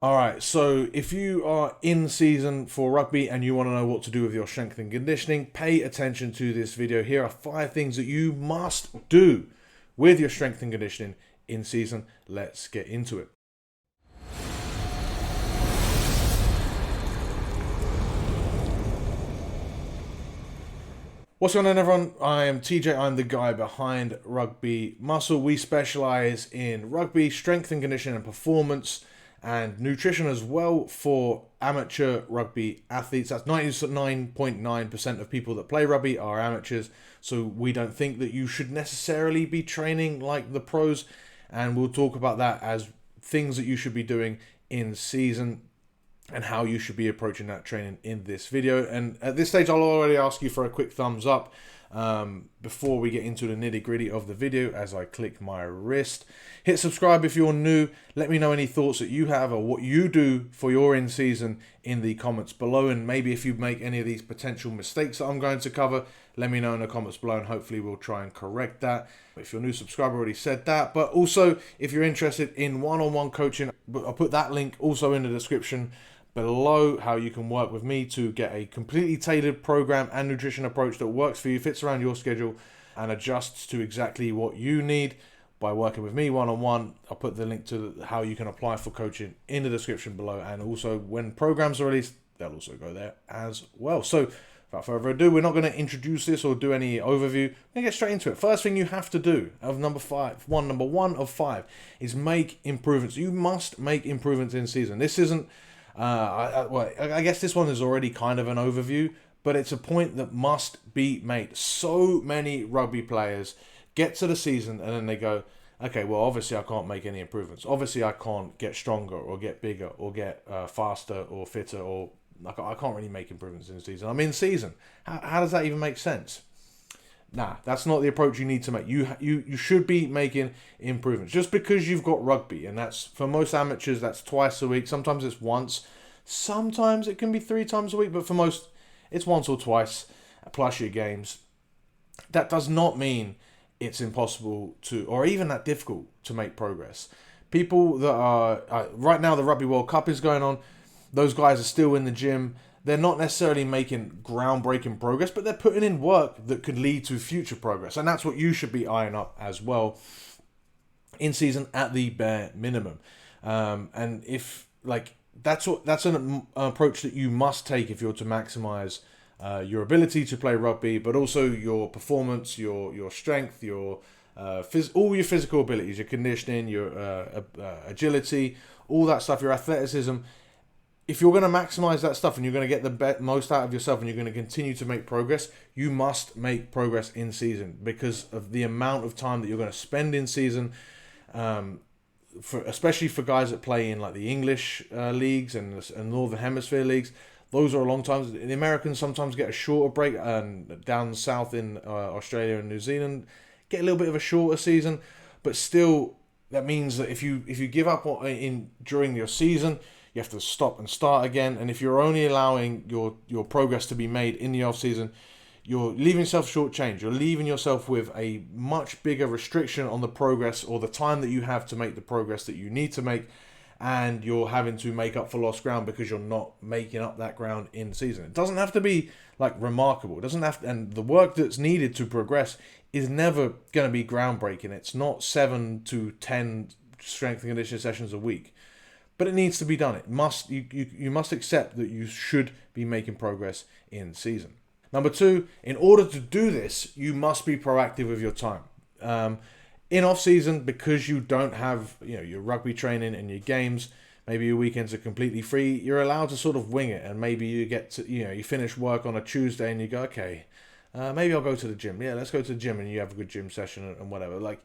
All right, so if you are in season for rugby and you want to know what to do with your strength and conditioning, pay attention to this video. Here are 5 things that you must do with your strength and conditioning in season. Let's get into it. What's going on, everyone? I am TJ. I'm the guy behind Rugby Muscle. We specialize in rugby, strength and conditioning and performance, and nutrition as well for amateur rugby athletes. That's 99.9% of people that play rugby are amateurs, so we don't think that you should necessarily be training like the pros, and we'll talk about that as things that you should be doing in season and how you should be approaching that training in this video. And at this stage, I'll already ask you for a quick thumbs up before we get into the nitty gritty of the video as I click my wrist. Hit subscribe if you're new. Let me know any thoughts that you have or what you do for your in-season in the comments below. And maybe if you make any of these potential mistakes that I'm going to cover, let me know in the comments below and hopefully we'll try and correct that. If you're a new subscriber, I already said that. But also, if you're interested in one-on-one coaching, I'll put that link also in the description below, how you can work with me to get a completely tailored program and nutrition approach that works for you, fits around your schedule, and adjusts to exactly what you need by working with me one-on-one. I'll put the link to how you can apply for coaching in the description below, and also when programs are released, they'll also go there as well. So without further ado, we're not going to introduce this or do any overview. We're going to get straight into it. First thing you have to do of number one of five is make improvements. You must make improvements in season. This isn't I guess this one is already kind of an overview, but it's a point that must be made. So many rugby players get to the season and then they go, okay, well, obviously I can't make any improvements. Obviously I can't get stronger or get bigger or get faster or fitter, or I can't really make improvements in the season. I'm in season. How does that even make sense? Nah, that's not the approach you need to make. You should be making improvements. Just because you've got rugby, and that's for most amateurs, that's twice a week. Sometimes it's once. Sometimes it can be 3 times a week, but for most, it's once or twice, plus your games. That does not mean it's impossible to, or even that difficult to make progress. People that are, right now the Rugby World Cup is going on. Those guys are still in the gym. They're not necessarily making groundbreaking progress, but they're putting in work that could lead to future progress. And that's what you should be eyeing up as well in season at the bare minimum. And if that's an approach that you must take if you're to maximize your ability to play rugby, but also your performance, your strength, your all your physical abilities, your conditioning, your agility, all that stuff, your athleticism. If you're going to maximize that stuff and you're going to get the most out of yourself and you're going to continue to make progress, you must make progress in season because of the amount of time that you're going to spend in season. Especially for guys that play in like the English leagues and Northern Hemisphere leagues, those are a long time. The Americans sometimes get a shorter break, and down south in Australia and New Zealand get a little bit of a shorter season. But still, that means that if you give up during your season, you have to stop and start again. And if you're only allowing your progress to be made in the off season, you're leaving yourself shortchanged. You're leaving yourself with a much bigger restriction on the progress or the time that you have to make the progress that you need to make, and you're having to make up for lost ground because you're not making up that ground in season. It doesn't have to be like remarkable. It doesn't have to, and the work that's needed to progress is never going to be groundbreaking. It's not 7 to 10 strength and conditioning sessions a week. But it needs to be done. You must accept that you should be making progress in season. Number 2, in order to do this, you must be proactive with your time. In off season, because you don't have your rugby training and your games, maybe your weekends are completely free. You're allowed to sort of wing it, and maybe you get to you finish work on a Tuesday and you go, okay, maybe I'll go to the gym. Yeah, let's go to the gym, and you have a good gym session and whatever. Like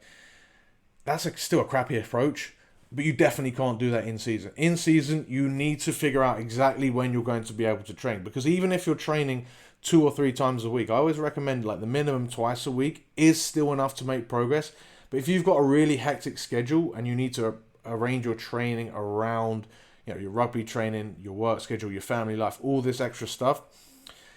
that's still a crappy approach. But you definitely can't do that in season. In season, you need to figure out exactly when you're going to be able to train. Because even if you're training 2 or 3 times a week, I always recommend like the minimum twice a week is still enough to make progress. But if you've got a really hectic schedule and you need to arrange your training around your rugby training, your work schedule, your family life, all this extra stuff,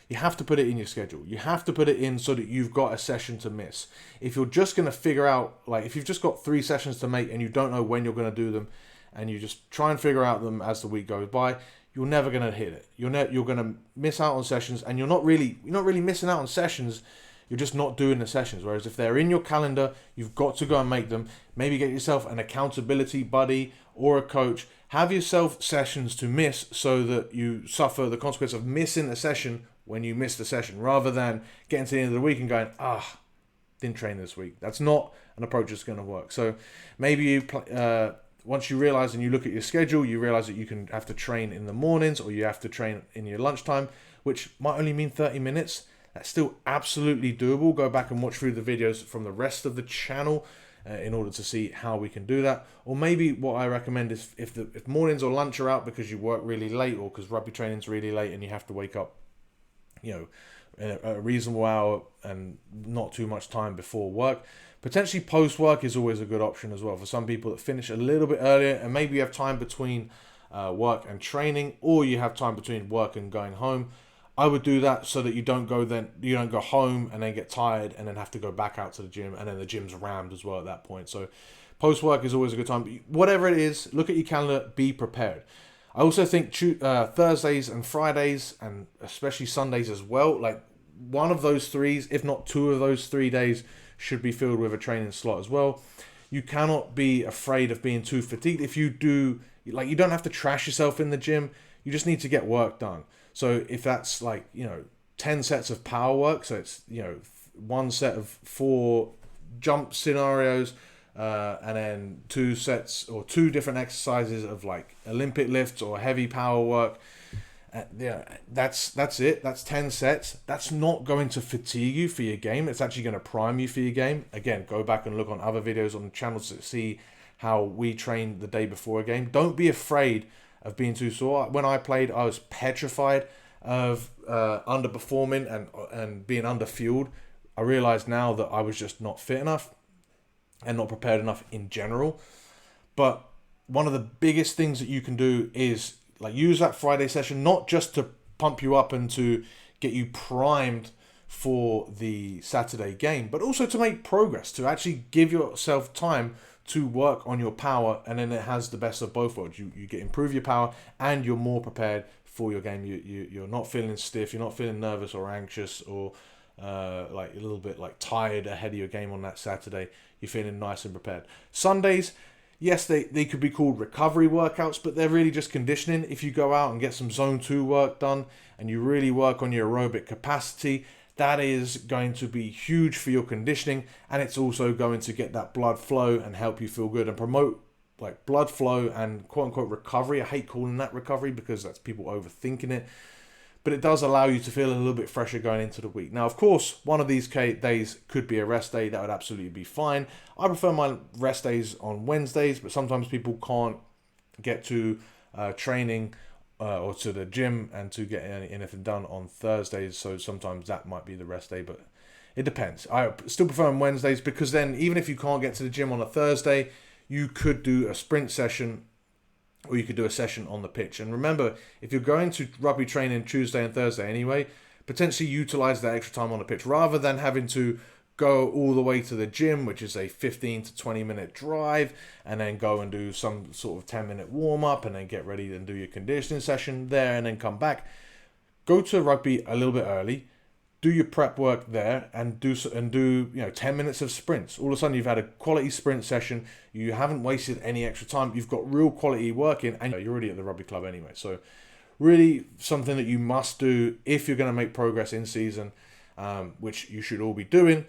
you have to put it in your schedule. You have to put it in so that you've got a session to miss. If you're just going to figure out, like if you've just got 3 sessions to make and you don't know when you're going to do them, and you just try and figure out them as the week goes by, you're never going to hit it. You're going to miss out on sessions, and you're not really missing out on sessions. You're just not doing the sessions. Whereas if they're in your calendar, you've got to go and make them. Maybe get yourself an accountability buddy or a coach. Have yourself sessions to miss so that you suffer the consequence of missing a session when you miss the session, rather than getting to the end of the week and going, didn't train this week. That's not an approach that's going to work. So maybe you once you realize and you look at your schedule, you realize that you can have to train in the mornings or you have to train in your lunchtime, which might only mean 30 minutes. That's still absolutely doable. Go back and watch through the videos from the rest of the channel in order to see how we can do that. Or maybe what I recommend is if mornings or lunch are out because you work really late or because rugby training's really late and you have to wake up, at a reasonable hour and not too much time before work. Potentially post-work is always a good option as well for some people that finish a little bit earlier, and maybe you have time between work and training, or you have time between work and going home. I would do that so that you don't go home and then get tired and then have to go back out to the gym, and then the gym's rammed as well at that point. So post-work is always a good time. Whatever it is, look at your calendar, be prepared. I also think Thursdays and Fridays, and especially Sundays as well, like one of those three, if not two of those 3 days, should be filled with a training slot as well. You cannot be afraid of being too fatigued. If you do, you don't have to trash yourself in the gym. You just need to get work done. So if that's 10 sets of power work, so it's, one set of 4 jump scenarios, and then 2 sets or 2 different exercises of Olympic lifts or heavy power work. That's it. That's 10 sets. That's not going to fatigue you for your game. It's actually going to prime you for your game. Again, go back and look on other videos on the channel to see how we train the day before a game. Don't be afraid of being too sore. When I played, I was petrified of underperforming and being underfueled. I realize now that I was just not fit enough and not prepared enough in general. But one of the biggest things that you can do is use that Friday session, not just to pump you up and to get you primed for the Saturday game, but also to make progress, to actually give yourself time to work on your power, and then it has the best of both worlds. You improve your power and you're more prepared for your game. You're not feeling stiff, you're not feeling nervous or anxious or a little bit tired ahead of your game on that Saturday. You're feeling nice and prepared. Sundays, yes, they could be called recovery workouts, but they're really just conditioning. If you go out and get some zone 2 work done and you really work on your aerobic capacity, that is going to be huge for your conditioning, and it's also going to get that blood flow and help you feel good and promote blood flow and quote unquote recovery. I hate calling that recovery because that's people overthinking it, but it does allow you to feel a little bit fresher going into the week. Now, of course, one of these days could be a rest day. That would absolutely be fine. I prefer my rest days on Wednesdays, but sometimes people can't get to training or to the gym and to get anything done on Thursdays. So sometimes that might be the rest day, but it depends. I still prefer on Wednesdays because then even if you can't get to the gym on a Thursday, you could do a sprint session or you could do a session on the pitch. And remember, if you're going to rugby training Tuesday and Thursday anyway, potentially utilize that extra time on the pitch rather than having to go all the way to the gym, which is a 15 to 20 minute drive, and then go and do some sort of 10-minute warm up and then get ready and do your conditioning session there and then come back. Go to rugby a little bit early, do your prep work there and do 10 minutes of sprints. All of a sudden you've had a quality sprint session. You haven't wasted any extra time. You've got real quality work in, and you're already at the rugby club anyway. So really something that you must do if you're going to make progress in season, which you should all be doing,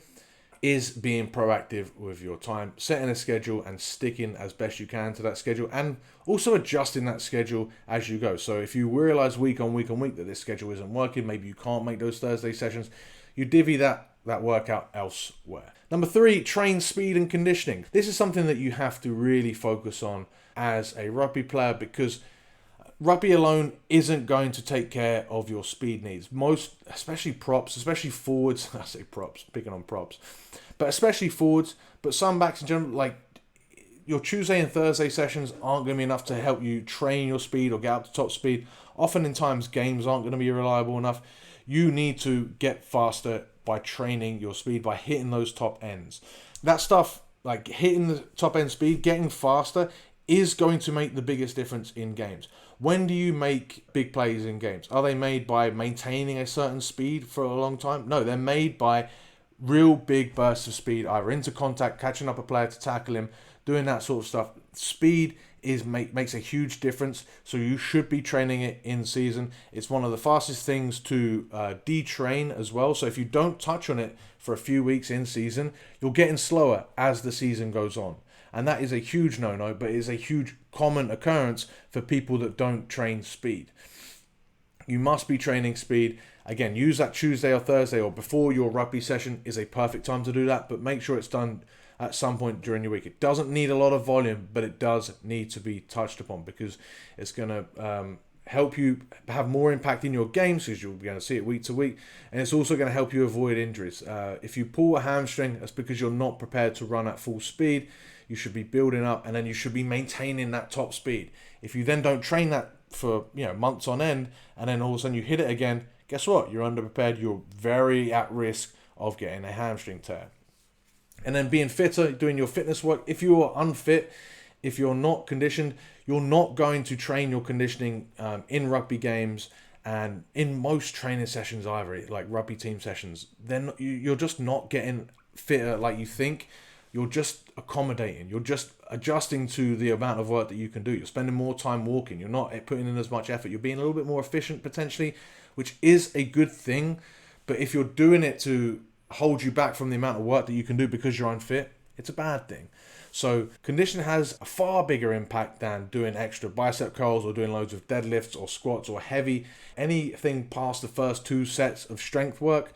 is being proactive with your time, setting a schedule and sticking as best you can to that schedule, and also adjusting that schedule as you go. So if you realize week on week that this schedule isn't working, maybe you can't make those Thursday sessions, you divvy that workout elsewhere. Number 3, train speed and conditioning. This is something that you have to really focus on as a rugby player, because rugby alone isn't going to take care of your speed needs. Especially props, especially forwards. I say props, picking on props. But especially forwards, but some backs in general, your Tuesday and Thursday sessions aren't going to be enough to help you train your speed or get up to top speed. Often in times, games aren't going to be reliable enough. You need to get faster by training your speed, by hitting those top ends. That stuff, hitting the top end speed, getting faster, is going to make the biggest difference in games. When do you make big plays in games? Are they made by maintaining a certain speed for a long time? No, they're made by real big bursts of speed, either into contact, catching up a player to tackle him, doing that sort of stuff. Speed makes a huge difference, so you should be training it in season. It's one of the fastest things to detrain as well. So if you don't touch on it for a few weeks in season, you're getting slower as the season goes on. And that is a huge no-no, but it is a huge common occurrence for people that don't train speed. You must be training speed. Again, use that Tuesday or Thursday or before your rugby session is a perfect time to do that, but make sure it's done at some point during your week. It doesn't need a lot of volume, but it does need to be touched upon because it's going to help you have more impact in your games because you're going to see it week to week, and it's also going to help you avoid injuries. If you pull a hamstring, that's because you're not prepared to run at full speed. You should be building up, and then you should be maintaining that top speed. If you then don't train that for months on end, and then all of a sudden you hit it again, guess what? You're underprepared. You're very at risk of getting a hamstring tear. And then being fitter, doing your fitness work. If you are unfit, if you're not conditioned, you're not going to train your conditioning in rugby games and in most training sessions either, like rugby team sessions. Then you're just not getting fitter like you think. You're just accommodating. You're just adjusting to the amount of work that you can do. You're spending more time walking. You're not putting in as much effort. You're being a little bit more efficient potentially, which is a good thing. But if you're doing it to hold you back from the amount of work that you can do because you're unfit, it's a bad thing. So conditioning has a far bigger impact than doing extra bicep curls or doing loads of deadlifts or squats or heavy. Anything past the first 2 sets of strength work,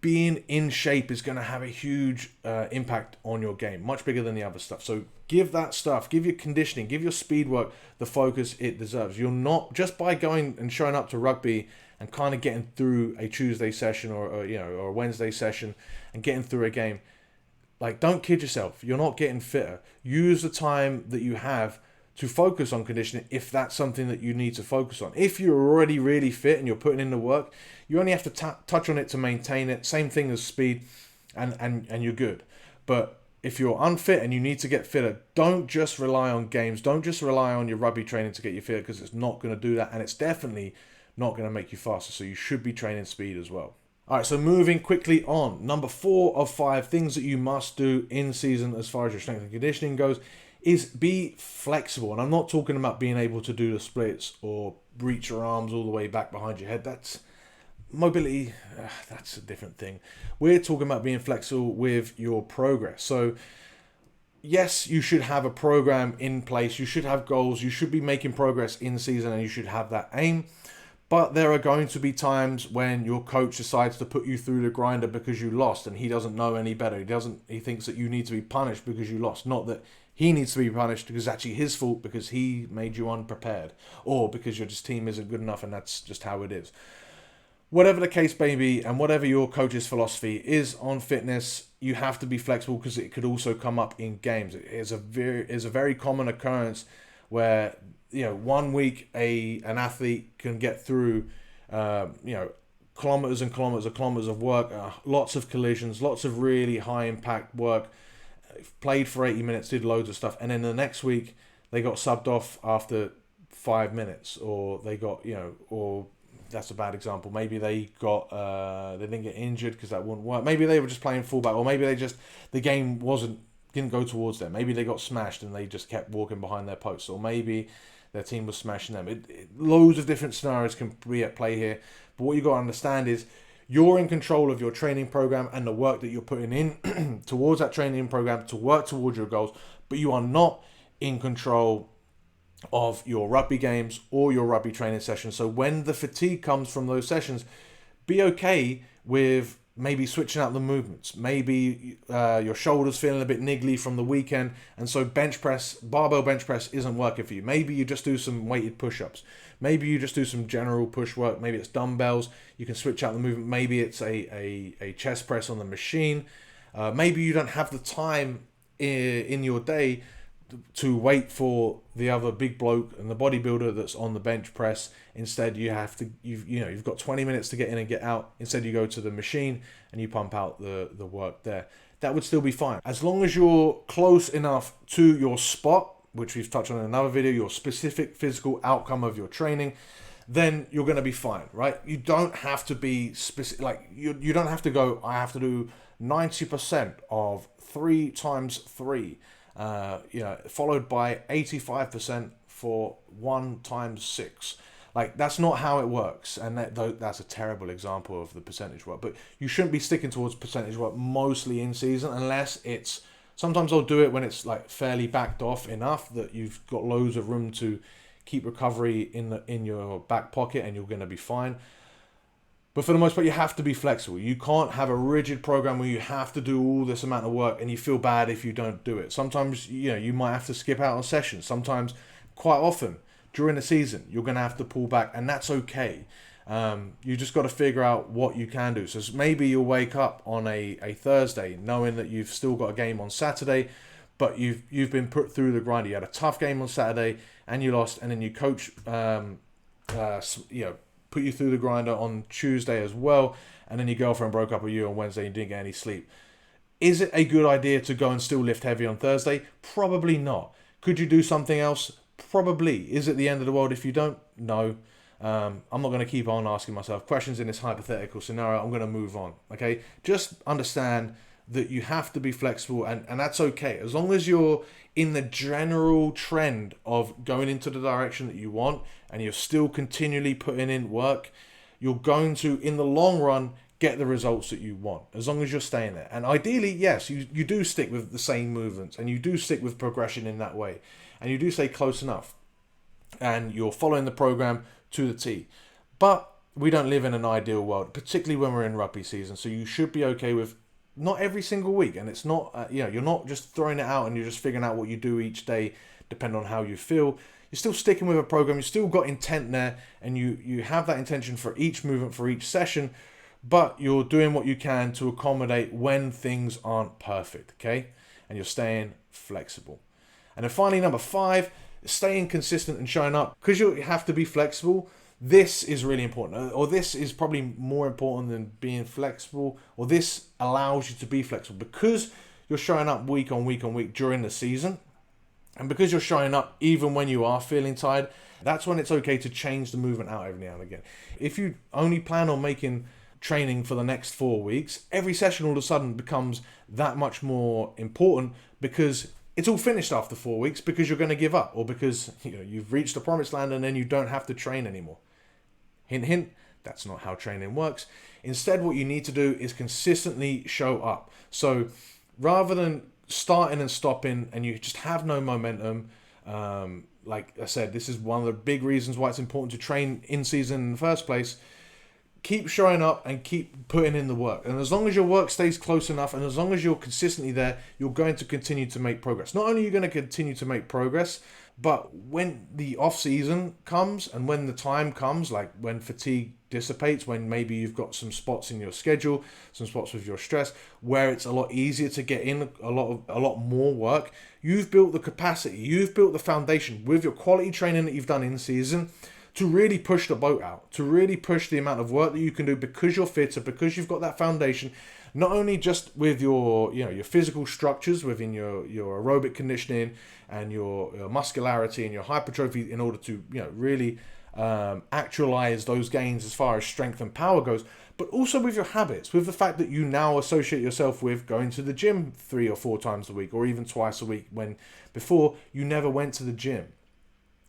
being in shape is going to have a huge impact on your game, much bigger than the other stuff. So give that stuff, give your conditioning, give your speed work the focus it deserves. You're not, just by going and showing up to rugby and kind of getting through a Tuesday session or a Wednesday session and getting through a game, like, don't kid yourself. You're not getting fitter. Use the time that you have to focus on conditioning if that's something that you need to focus on. If you're already really fit and you're putting in the work, you only have to touch on it to maintain it. Same thing as speed, and you're good. But if you're unfit and you need to get fitter, don't just rely on games. Don't just rely on your rugby training to get you fitter, because it's not going to do that, and it's definitely not going to make you faster. So you should be training speed as well. All right, so moving quickly on. Number 4 of 5 things that you must do in season as far as your strength and conditioning goes is be flexible. And I'm not talking about being able to do the splits or reach your arms all the way back behind your head. That's mobility. That's a different thing. We're talking about being flexible with your progress. So yes, you should have a program in place. You should have goals. You should be making progress in season, and you should have that aim. But there are going to be times when your coach decides to put you through the grinder because you lost, and he doesn't know any better. He thinks that you need to be punished because you lost, not that he needs to be punished because it's actually his fault because he made you unprepared, or because your team isn't good enough and that's just how it is. Whatever the case may be, and whatever your coach's philosophy is on fitness, you have to be flexible, because it could also come up in games. It is a very common occurrence where 1 week an athlete can get through kilometers and kilometers of work, lots of collisions, lots of really high impact work, played for 80 minutes, did loads of stuff, and then the next week they got subbed off after 5 minutes, or they got or that's a bad example. Maybe they didn't get injured because that wouldn't work. Maybe they were just playing fullback, or maybe the game didn't go towards them. Maybe they got smashed and they just kept walking behind their posts, or maybe their team was smashing them. Loads of different scenarios can be at play here, but what you got to understand is you're in control of your training program and the work that you're putting in towards that training program to work towards your goals, but you are not in control of your rugby games or your rugby training sessions. So when the fatigue comes from those sessions, be okay with maybe switching out the movements. Maybe your shoulders feeling a bit niggly from the weekend, and so barbell bench press isn't working for you. Maybe you just do some weighted push-ups. Maybe you just do some general push work. Maybe it's dumbbells. You can switch out the movement. Maybe it's a chest press on the machine. Maybe you don't have the time in your day to wait for the other big bloke and the bodybuilder that's on the bench press. Instead, you've got 20 minutes to get in and get out. Instead, you go to the machine and you pump out the work there. That would still be fine, as long as you're close enough to your spot which we've touched on in another video, your specific physical outcome of your training, then you're going to be fine, right? You don't have to be specific, like you don't have to go, I have to do 90% of 3 times 3, followed by 85% for 1 times 6. Like, that's not how it works, and that's a terrible example of the percentage work. But you shouldn't be sticking towards percentage work mostly in season, unless it's, sometimes I'll do it when it's like fairly backed off enough that you've got loads of room to keep recovery in your back pocket, and you're going to be fine. But for the most part, you have to be flexible. You can't have a rigid program where you have to do all this amount of work and you feel bad if you don't do it. Sometimes, you might have to skip out on sessions. Sometimes, quite often, during the season, you're going to have to pull back, and that's okay. You just got to figure out what you can do. So maybe you'll wake up on a Thursday knowing that you've still got a game on Saturday, but you've been put through the grind. You had a tough game on Saturday and you lost, and then your coach put you through the grinder on Tuesday as well, and then your girlfriend broke up with you on Wednesday and you didn't get any sleep. Is it a good idea to go and still lift heavy on Thursday? Probably not. Could you do something else? Probably. Is it the end of the world if you don't? No. I'm not going to keep on asking myself questions in this hypothetical scenario. I'm going to move on. Okay? Just understand that you have to be flexible, and that's okay. As long as you're in the general trend of going into the direction that you want and you're still continually putting in work, you're going to, in the long run, get the results that you want, as long as you're staying there. And ideally, yes, you do stick with the same movements, and you do stick with progression in that way, and you do stay close enough, and you're following the program to the T. But we don't live in an ideal world, particularly when we're in rugby season, so you should be okay with not every single week, and it's not, you're not just throwing it out and you're just figuring out what you do each day, depending on how you feel. You're still sticking with a program, you've still got intent there, and you have that intention for each movement, for each session, but you're doing what you can to accommodate when things aren't perfect, okay? And you're staying flexible. And then finally, number 5, staying consistent and showing up. Because you have to be flexible, this is really important, or this is probably more important than being flexible, or this allows you to be flexible because you're showing up week on week on week during the season, and because you're showing up even when you are feeling tired. That's when it's okay to change the movement out every now and again. If you only plan on making training for the next 4 weeks, every session all of a sudden becomes that much more important because it's all finished after 4 weeks, because you're going to give up, or because you've reached the promised land and then you don't have to train anymore. Hint, hint, that's not how training works. Instead, what you need to do is consistently show up. So rather than starting and stopping and you just have no momentum, like I said, this is one of the big reasons why it's important to train in season in the first place. Keep showing up and keep putting in the work. And as long as your work stays close enough, and as long as you're consistently there, you're going to continue to make progress. Not only are you going to continue to make progress, but when the off season comes and when the time comes, like when fatigue dissipates, when maybe you've got some spots in your schedule, some spots with your stress, where it's a lot easier to get in a lot more work, you've built the capacity, you've built the foundation with your quality training that you've done in season to really push the boat out, to really push the amount of work that you can do because you're fitter, because you've got that foundation, not only just with your physical structures within your aerobic conditioning and your muscularity and your hypertrophy in order to really actualize those gains as far as strength and power goes, but also with your habits, with the fact that you now associate yourself with going to the gym 3 or 4 times a week, or even twice a week, when before you never went to the gym.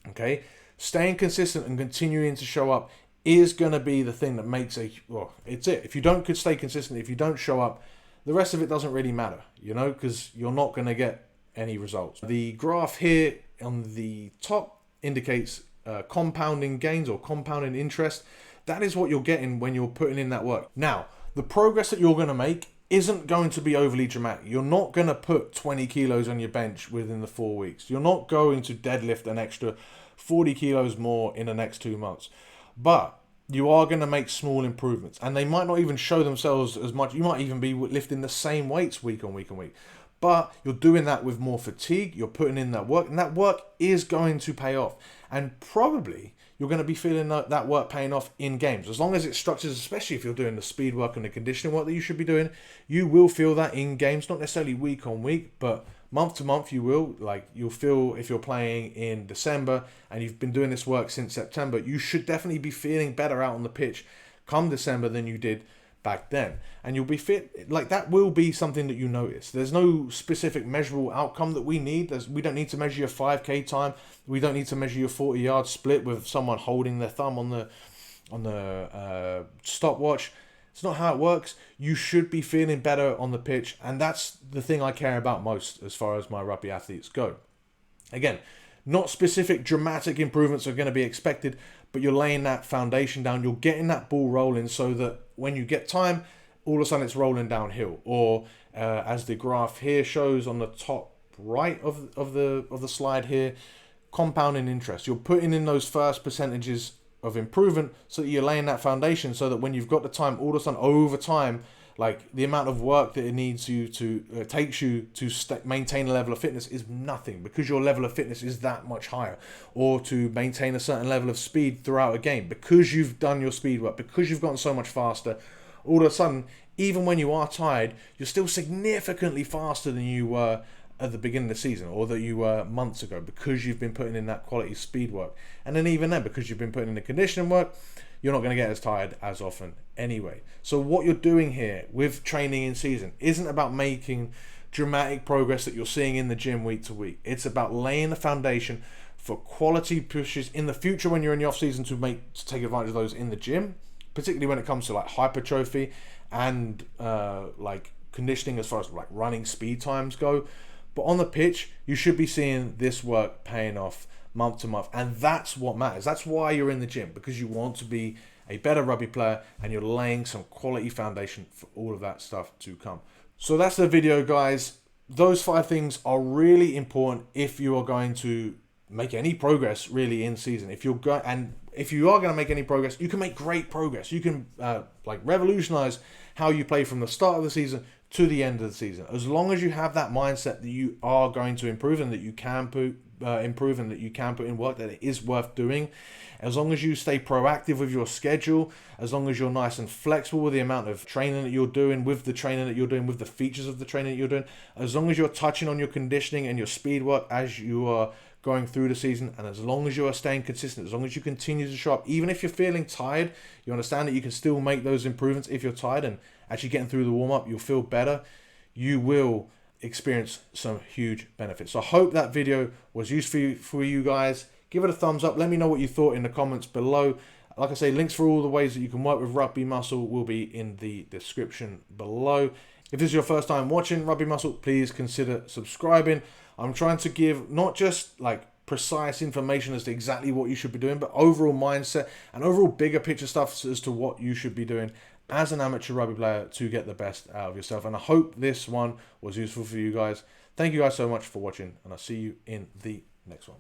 Okay? Staying consistent and continuing to show up is going to be the thing that makes it's it. If you don't stay consistent, if you don't show up, the rest of it doesn't really matter, because you're not going to get any results. The graph here on the top indicates compounding gains or compounding interest. That is what you're getting when you're putting in that work. Now, the progress that you're going to make isn't going to be overly dramatic. You're not going to put 20 kilos on your bench within the 4 weeks. You're not going to deadlift an extra 40 kilos more in the next 2 months. But you are going to make small improvements, and they might not even show themselves as much. You might even be lifting the same weights week on week on week. But you're doing that with more fatigue, you're putting in that work, and that work is going to pay off. And probably you're going to be feeling that work paying off in games. As long as it's structured, especially if you're doing the speed work and the conditioning work that you should be doing, you will feel that in games, not necessarily week on week, but Month to month, you will, like, you'll feel, if you're playing in December and you've been doing this work since September, you should definitely be feeling better out on the pitch come December than you did back then. And you'll be fit, like, that will be something that you notice. There's no specific measurable outcome that we need. We don't need to measure your 5K time. We don't need to measure your 40-yard split with someone holding their thumb on the stopwatch. It's not how it works. You should be feeling better on the pitch, and that's the thing I care about most as far as my rugby athletes go. Again, not specific dramatic improvements are going to be expected, but you're laying that foundation down. You're getting that ball rolling so that when you get time, all of a sudden it's rolling downhill. Or as the graph here shows on the top right of the slide here, compounding interest. You're putting in those first percentages of improvement so that you're laying that foundation so that when you've got the time, all of a sudden over time, like, the amount of work that it needs you to takes you to maintain a level of fitness is nothing, because your level of fitness is that much higher. Or to maintain a certain level of speed throughout a game, because you've done your speed work, because you've gotten so much faster, all of a sudden, even when you are tired, you're still significantly faster than you were at the beginning of the season, or that you were months ago, because you've been putting in that quality speed work. And then even then, because you've been putting in the conditioning work, you're not going to get as tired as often anyway. So what you're doing here with training in season isn't about making dramatic progress that you're seeing in the gym week to week. It's about laying the foundation for quality pushes in the future when you're in the off season to take advantage of those in the gym, particularly when it comes to like hypertrophy and like conditioning as far as like running speed times go. But on the pitch, you should be seeing this work paying off month to month, and that's what matters. That's why you're in the gym, because you want to be a better rugby player and you're laying some quality foundation for all of that stuff to come. So that's the video, guys. Those 5 things are really important if you are going to make any progress really in season. If you are going to make any progress, you can make great progress. You can like revolutionize how you play from the start of the season to the end of the season, as long as you have that mindset that you are going to improve and that you can improve and that you can put in work, that it is worth doing. As long as you stay proactive with your schedule, as long as you're nice and flexible with the amount of training that you're doing, with the training that you're doing, with the features of the training that you're doing, as long as you're touching on your conditioning and your speed work as you are going through the season, and as long as you are staying consistent, as long as you continue to show up, even if you're feeling tired, you understand that you can still make those improvements. If you're tired and actually getting through the warm-up, you'll feel better. You will experience some huge benefits. So I hope that video was useful for you guys. Give it a thumbs up. Let me know what you thought in the comments below. Like I say, links for all the ways that you can work with Rugby Muscle will be in the description below. If this is your first time watching Rugby Muscle, please consider subscribing. I'm trying to give not just like precise information as to exactly what you should be doing, but overall mindset and overall bigger picture stuff as to what you should be doing as an amateur rugby player to get the best out of yourself. And I hope this one was useful for you guys. Thank you guys so much for watching, and I'll see you in the next one.